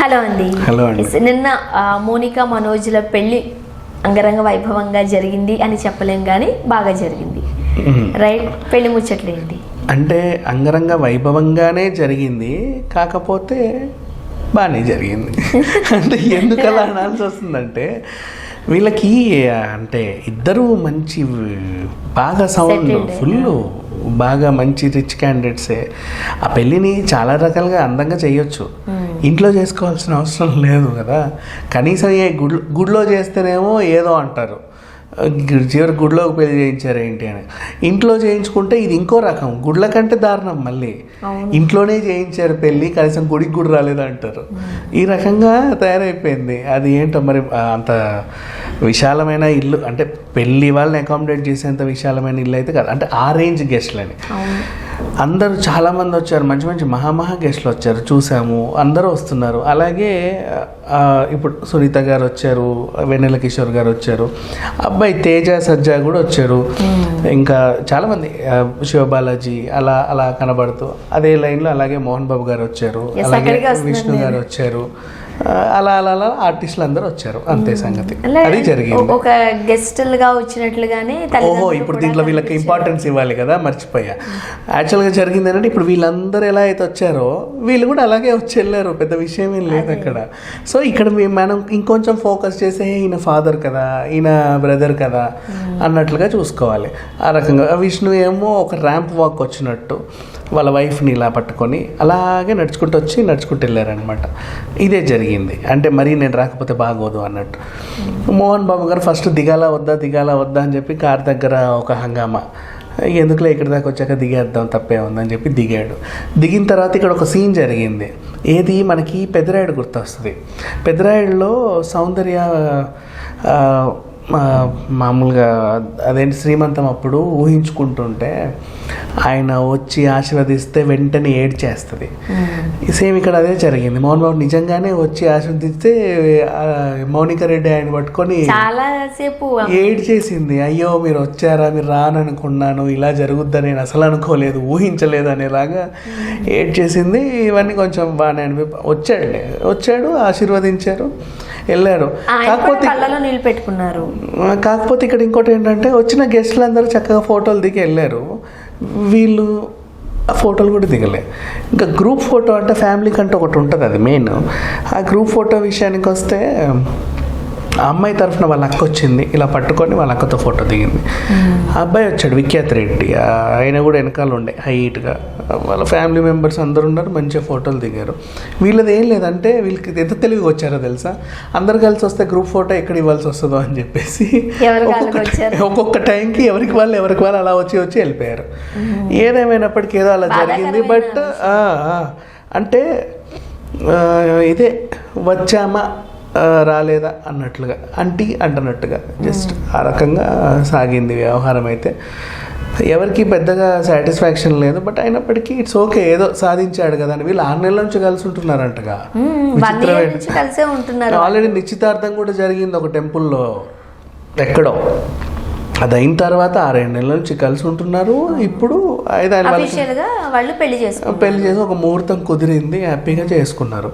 Hello అండి. Hello అండి. నిన్న మోనికా మనోజ్ల పెళ్లి అంగరంగ వైభవంగా జరిగింది అని చెప్పలేం కానీ బాగా జరిగింది, రైట్? పెళ్లి ముచ్చట్లేంటి అంటే అంగరంగ వైభవంగానే జరిగింది, కాకపోతే బాగానే జరిగింది. అంటే ఎందుకు అలా అనాల్సి వస్తుందంటే వీళ్ళకి అంటే ఇద్దరు మంచి బాగా సౌండ్ ఫుల్ బాగా మంచి రిచ్ క్యాండిడేట్సే. ఆ పెళ్ళిని చాలా రకాలుగా అందంగా చేయొచ్చు, ఇంట్లో చేసుకోవాల్సిన అవసరం లేదు కదా. కనీసం గుడిలో చేస్తేనేమో ఏదో అంటారు, చివరి గుడిలోకి పెళ్లి చేయించారు ఏంటి అని. ఇంట్లో చేయించుకుంటే ఇది ఇంకో రకం, గుడ్ల కంటే దారుణం. మళ్ళీ ఇంట్లోనే చేయించారు పెళ్ళి, కనీసం గుడికి గుడి రాలేదు అంటారు. ఈ రకంగా తయారైపోయింది. అది ఏంటో మరి అంత విశాలమైన ఇల్లు అంటే పెళ్ళి వాళ్ళని అకామిడేట్ చేసేంత విశాలమైన ఇల్లు అయితే కాదు. అంటే ఆ రేంజ్ గెస్ట్లని అందరూ చాలామంది వచ్చారు, మంచి మంచి మహామహా గెస్ట్లు వచ్చారు, చూసాము. అందరూ వస్తున్నారు. అలాగే ఇప్పుడు సునీత గారు వచ్చారు, వెన్నెల కిషోర్ గారు వచ్చారు, అబ్బాయి తేజ సజ్జా కూడా వచ్చారు, ఇంకా చాలామంది శివబాలాజీ అలా అలా కనబడుతూ అదే లైన్లో. అలాగే మోహన్ బాబు గారు వచ్చారు, అలాగే విష్ణు గారు వచ్చారు, అలా అలా అలా ఆర్టిస్టులు అందరూ వచ్చారు. అంతే సంగతి, అది జరిగింది. ఒక గెస్టులుగా వచ్చినట్లుగానే. ఓహో, ఇప్పుడు దీంట్లో వీళ్ళకి ఇంపార్టెన్స్ ఇవ్వాలి కదా, మర్చిపోయా. యాక్చువల్గా జరిగింది ఏంటంటే ఇప్పుడు వీళ్ళందరూ ఎలా అయితే వచ్చారో వీళ్ళు కూడా అలాగే వచ్చి వెళ్ళారు, పెద్ద విషయం ఏం లేదు అక్కడ. సో ఇక్కడ మనం ఇంకొంచెం ఫోకస్ చేసే ఈయన ఫాదర్ కదా, ఈయన బ్రదర్ కదా అన్నట్లుగా చూసుకోవాలి. ఆ రకంగా విష్ణు ఏమో ఒక ర్యాంప్ వాక్ వచ్చినట్టు వాళ్ళ వైఫ్ని ఇలా పట్టుకొని అలాగే నడుచుకుంటూ వచ్చి నడుచుకుంటూ వెళ్ళారనమాట. ఇదే జరిగింది. అంటే మరీ నేను రాకపోతే బాగోదు అన్నట్టు. మోహన్ బాబు గారు ఫస్ట్ దిగాలా వద్దా అని చెప్పి కార్ దగ్గర ఒక హంగామా, ఎందుకులే ఇక్కడి దాకా వచ్చాక దిగేద్దాం తప్పే ఉందని చెప్పి దిగాడు. దిగిన తర్వాత ఇక్కడ ఒక సీన్ జరిగింది. ఏది మనకి పెద్దరాయుడు గుర్తొస్తుంది. పెద్దరాయుడులో సౌందర్య మామూలుగా అదేంటి శ్రీమంతం అప్పుడు ఊహించుకుంటుంటే ఆయన వచ్చి ఆశీర్వదిస్తే వెంటనే ఏడ్చేస్తుంది. సేమ్ ఇక్కడ అదే జరిగింది. మోహన్ బాబు నిజంగానే వచ్చి ఆశీర్వదిస్తే మౌనిక రెడ్డి ఆయన పట్టుకొని చాలాసేపు ఏడ్చేసింది. అయ్యో మీరు వచ్చారా, మీరు రాననుకున్నాను, ఇలా జరుగుద్దని నేను అసలు అనుకోలేదు, ఊహించలేదు అనేలాగా ఏడ్చేసింది. ఇవన్నీ కొంచెం బాగానే వచ్చాడు, ఆశీర్వదించారు, వెళ్ళారు. కాకపోతే ఇక్కడ ఇంకోటి ఏంటంటే వచ్చిన గెస్ట్లు అందరూ చక్కగా ఫోటోలు దిగి వెళ్ళారు, వీళ్ళు ఆ ఫోటోలు కూడా దిగలే. ఇంకా గ్రూప్ ఫోటో అంటే ఫ్యామిలీ కంటే ఒకటి ఉంటుంది, అది మెయిన్. ఆ గ్రూప్ ఫోటో విషయానికి వస్తే ఆ అమ్మాయి తరఫున వాళ్ళ అక్క వచ్చింది, ఇలా పట్టుకొని వాళ్ళ అక్కతో ఫోటో దిగింది. ఆ అబ్బాయి వచ్చాడు, విఖ్యాత్ రెడ్డి, ఆయన కూడా వెనకాల ఉండే హైట్గా. వాళ్ళ ఫ్యామిలీ మెంబర్స్ అందరు ఉన్నారు, మంచిగా ఫోటోలు దిగారు. వీళ్ళది ఏం లేదంటే వీళ్ళకి ఎంత తెలివిగా వచ్చారో తెలుసా, అందరు కలిసి వస్తే గ్రూప్ ఫోటో ఎక్కడ ఇవ్వాల్సి వస్తుందో అని చెప్పేసి ఒక్కొక్క టైంకి ఎవరికి వాళ్ళు అలా వచ్చి వెళ్ళిపోయారు. ఏదేమైనప్పటికీ ఏదో అలా జరిగింది. బట్ అంటే ఇదే వచ్చామా రాలేదా అన్నట్లుగా అంటున్నట్టుగా జస్ట్ ఆ రకంగా సాగింది వ్యవహారం. అయితే ఎవరికి పెద్దగా సాటిస్ఫాక్షన్ లేదు, బట్ అయినప్పటికీ ఇట్స్ ఓకే, ఏదో సాధించాడు కదా అని. వీళ్ళు 6 నెలల నుంచి కలిసి ఉంటున్నారంటగా, ఆల్రెడీ నిశ్చితార్థం కూడా జరిగింది ఒక టెంపుల్లో ఎక్కడో. అది అయిన తర్వాత 6 నెలల నుంచి కలిసి ఉంటున్నారు. ఇప్పుడు వాళ్ళు పెళ్లి చేసి ఒక ముహూర్తం కుదిరింది, హ్యాపీగా చేసుకున్నారు.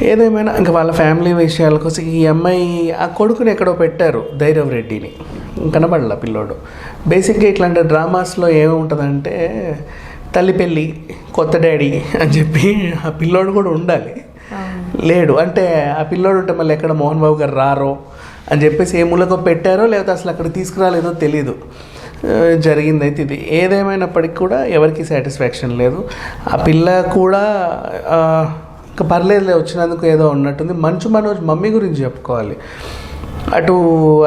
ఏదేమైనా ఇంకా వాళ్ళ ఫ్యామిలీ విషయాల కోసం ఈ అమ్మాయి ఆ కొడుకుని ఎక్కడో పెట్టారు, ధైర్యం రెడ్డిని, కనబడలా పిల్లోడు. బేసిక్గా ఇట్లాంటి డ్రామాస్లో ఏముంటుందంటే తల్లి పెళ్ళి, కొత్త డాడీ అని చెప్పి ఆ పిల్లోడు కూడా ఉండాలి, లేడు. అంటే ఆ పిల్లోడు ఉంటే మళ్ళీ ఎక్కడ మోహన్ బాబు గారు రారో అని చెప్పేసి ఏ మూలకో పెట్టారో, లేకపోతే అసలు అక్కడ తీసుకురాలేదో తెలీదు. జరిగింది అయితే ఇది. ఏదేమైనప్పటికీ కూడా ఎవరికి సాటిస్ఫాక్షన్ లేదు. ఆ పిల్ల కూడా ఇంకా పర్లేదులే, వచ్చినందుకు ఏదో ఉన్నట్టుంది. మంచు మనోజ్ మమ్మీ గురించి చెప్పుకోవాలి. అటు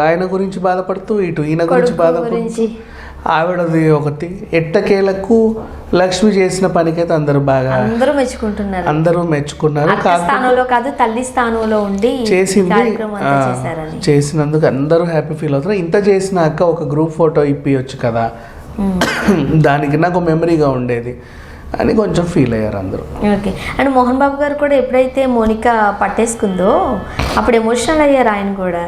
ఆయన గురించి బాధపడుతూ ఇటు ఈయన గురించి బాధపడుతూ, ఆవిడది ఒకటి ఎట్టకేలకు లక్ష్మి చేసిన పనికైతే అందరూ మెచ్చుకున్నారు. తల్లి స్థానంలో ఉండి చేసినందుకు అందరూ హ్యాపీ ఫీల్ అవుతారు. ఇంత చేసిన అక్క ఒక గ్రూప్ ఫోటో ఇప్పియొచ్చు కదా, దానికి నాకు మెమరీగా ఉండేది అని కొంచెం ఫీల్ అయ్యారు అందరూ. ఓకే. అండ్ మోహన్ బాబు గారు కూడా ఎప్పుడైతే మోనిక పట్టేసుకుందో అప్పుడు ఎమోషనల్ అయ్యారు ఆయన కూడా.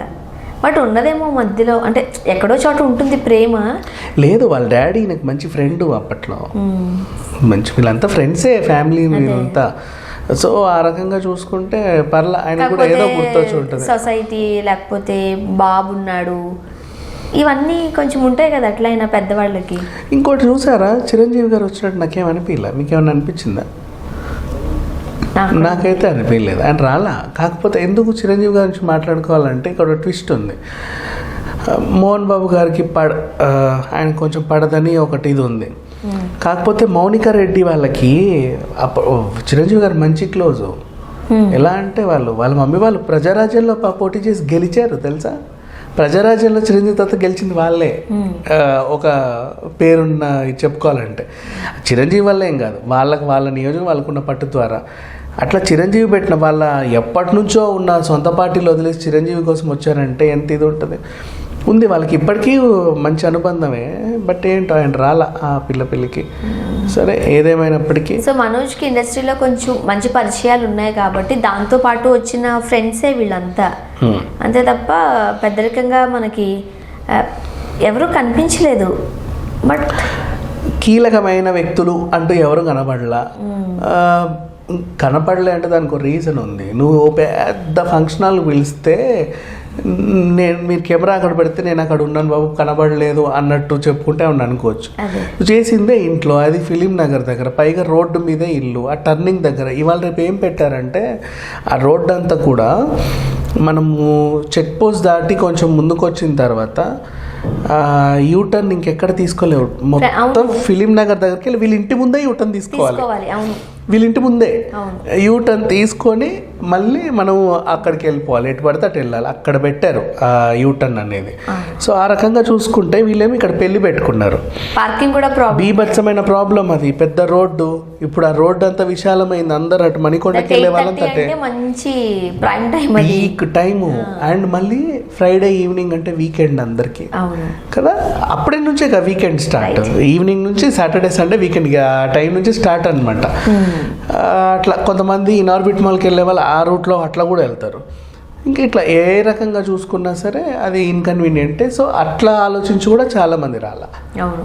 బట్ ఉన్నదేమో మధ్యలో, అంటే ఎక్కడో చోట ఉంటుంది ప్రేమ. లేదు, వాళ్ళ డాడీ నాకు మంచి ఫ్రెండ్ అప్పట్లో, మంచి వీళ్ళంతా ఫ్రెండ్సే, ఫ్యామిలీ వీళ్ళంతా. సో ఆ రకంగా చూసుకుంటే పర్ల ఆయన కూడా ఏదో గుర్తొచ్చి ఉంటుంది. సొసైటీ లేకపోతే బాబున్నాడు ఇవన్నీ కొంచెం ఉంటాయి కదా అట్లయినా పెద్దవాళ్ళకి. ఇంకోటి చూసారా, చిరంజీవి గారు వచ్చినట్టు నాకేమనిపించలే, మీకేమన్నా అనిపించిందా? నాకైతే అనిపించలేదు, ఆయన రాలా. కాకపోతే ఎందుకు చిరంజీవి గారి నుంచి మాట్లాడుకోవాలంటే ఇక్కడ ట్విస్ట్ ఉంది. మోహన్ బాబు గారికి ఆయన కొంచెం పడదని ఒకటి ఇది ఉంది. కాకపోతే మౌనిక రెడ్డి వాళ్ళకి చిరంజీవి గారు మంచి క్లోజు. ఎలా అంటే వాళ్ళ మమ్మీ వాళ్ళు ప్రజారాజ్యంలో పోటీ చేసి గెలిచారు తెలుసా. ప్రజారాజ్యంలో చిరంజీవి తాత గెలిచింది వాళ్ళే. ఒక పేరున్న చెప్పుకోవాలంటే చిరంజీవి వల్ల ఏం కాదు, వాళ్ళ నియోజకం వాళ్ళకున్న పట్టు ద్వారా అట్లా చిరంజీవి పెట్టిన వాళ్ళ ఎప్పటి నుంచో ఉన్న సొంత పార్టీలు వదిలేసి చిరంజీవి కోసం వచ్చారంటే ఎంత ఇది ఉంటుంది ఉంది. వాళ్ళకి ఇప్పటికీ మంచి అనుబంధమే. బట్ ఏంటో ఆయన రాలా ఆ పిల్లకి. సరే ఏదేమైనప్పటికీ సో మనోజ్కి ఇండస్ట్రీలో కొంచెం మంచి పరిచయాలు ఉన్నాయి కాబట్టి దాంతో పాటు వచ్చిన ఫ్రెండ్సే వీళ్ళంతా. అంతే తప్ప పెద్దరికంగా మనకి ఎవరు కనిపించలేదు. బట్ కీలకమైన వ్యక్తులు అంటూ ఎవరు కనపడలే అంటే దానికి ఒక రీజన్ ఉంది. నువ్వు పెద్ద ఫంక్షన్ హాల్ పిలిస్తే మీరు కెమెరా అక్కడ పెడితే నేను అక్కడ ఉన్నాను బాబు కనబడలేదు అన్నట్టు చెప్పుకుంటే అవును అనుకోవచ్చు. చేసిందే ఇంట్లో, అది ఫిలిం నగర్ దగ్గర, పైగా రోడ్డు మీదే ఇల్లు, ఆ టర్నింగ్ దగ్గర. ఇవాళ రేపు ఏం పెట్టారంటే ఆ రోడ్డు అంతా కూడా మనము చెక్ పోస్ట్ దాటి కొంచెం ముందుకు వచ్చిన తర్వాత యూటర్న్ ఇంకెక్కడ తీసుకోలేవు. మొత్తం ఫిలిం నగర్ దగ్గరికి వెళ్ళి వీళ్ళ ఇంటి ముందే యూటర్న్ తీసుకోవాలి. వీళ్ళ ఇంటి ముందే యూటర్న్ తీసుకొని మళ్ళీ మనం అక్కడికి వెళ్ళిపోవాలి, ఎటు పడితే అటు వెళ్ళాలి. అక్కడ పెట్టారు ఆ యూటర్న్ అనేది. సో ఆ రకంగా చూసుకుంటే వీళ్ళేమి ఇక్కడ పెళ్లి పెట్టుకున్నారు. పార్కింగ్ కూడా బీభత్సమైన ప్రాబ్లం అది. పెద్ద రోడ్డు, ఇప్పుడు ఆ రోడ్డు అంతా విశాలమైంది. అందరు అటు మణికొండకి వెళ్ళే వాళ్ళంతా పీక్ టైము. అండ్ మళ్ళీ ఫ్రైడే ఈవినింగ్ అంటే వీకెండ్ అందరికి కదా, అప్పటి నుంచే వీకెండ్ స్టార్ట్. ఈవినింగ్ నుంచి సాటర్డే సండే వీకెండ్ టైం నుంచి స్టార్ట్ అనమాట. అట్లా కొంతమంది ఇనార్బిట్ మాల్కి వెళ్ళే వాళ్ళు ఆ రూట్లో అట్లా కూడా వెళ్తారు. ఇంకా ఇట్లా ఏ రకంగా చూసుకున్నా సరే అది ఇన్కన్వీనియంటే. సో అట్లా ఆలోచించి కూడా చాలామంది రాలా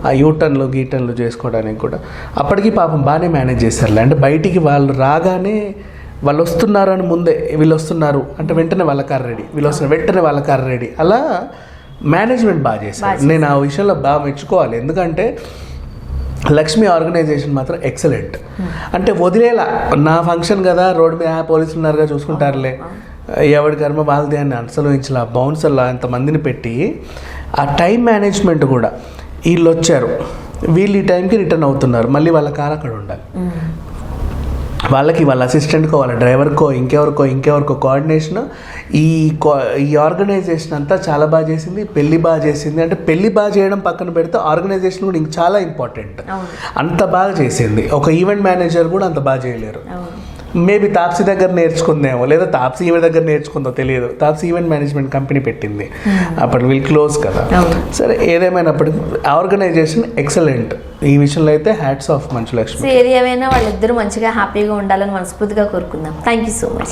ఆ యూటర్న్లు గీటర్న్లు చేసుకోవడానికి కూడా. అప్పటికి పాపం బాగానే మేనేజ్ చేశారు. అంటే బయటికి వాళ్ళు రాగానే వాళ్ళు వస్తున్నారు అని ముందే వీళ్ళు వస్తున్నారు అంటే వెంటనే వాళ్ళ కార్ రెడీ, వీళ్ళు వస్తున్నారు వెంటనే వాళ్ళ కార్ రెడీ. అలా మేనేజ్మెంట్ బాగా చేశారు. నేను ఆ విషయంలో బాగా మెచ్చుకోవాలి. ఎందుకంటే లక్ష్మి ఆర్గనైజేషన్ మాత్రం ఎక్సలెంట్. అంటే వదిలేలా, నా ఫంక్షన్ కదా రోడ్డు మీద పోలీసులు ఉన్నారుగా చూసుకుంటారులే, ఎవరి కర్మ వాళ్ళది అని అసలు ఇంచలా బౌన్సర్లా ఎంతమందిని పెట్టి ఆ టైం మేనేజ్మెంట్ కూడా. వీళ్ళు వచ్చారు, వీళ్ళు ఈ టైంకి రిటర్న్ అవుతున్నారు, మళ్ళీ వాళ్ళ కార్ అక్కడ ఉండాలి. వాళ్ళకి వాళ్ళ అసిస్టెంట్కో వాళ్ళ డ్రైవర్కో ఇంకెవరికో కోఆర్డినేషన్. ఈ ఆర్గనైజేషన్ అంతా చాలా బాగా చేసింది. పెళ్లి బాగా చేసింది. అంటే పెళ్లి బాగా చేయడం పక్కన పెడితే ఆర్గనైజేషన్ కూడా ఇంక చాలా ఇంపార్టెంట్. అంత బాగా చేసింది. ఒక ఈవెంట్ మేనేజర్ కూడా అంత బాగా చేయలేరు. మేబీ తాప్సీ దగ్గర నేర్చుకుందేమో, లేదా తాప్సీ ఈవెంట్ దగ్గర నేర్చుకుందో తెలియదు. తాప్సీ ఈవెంట్ మేనేజ్మెంట్ కంపెనీ పెట్టింది, అప్పుడు వీళ్ళు క్లోజ్ కదా. సరే ఏదేమైనప్పటికీ ఆర్గనైజేషన్ ఎక్సలెంట్. ఈ విషయంలో అయితే హ్యాట్స్ ఆఫ్ మంచు లక్ష్మి. ఏది ఏమైనా వాళ్ళిద్దరూ మంచిగా హ్యాపీగా ఉండాలని మనస్ఫూర్తిగా కోరుకుందాం. Thank you so much.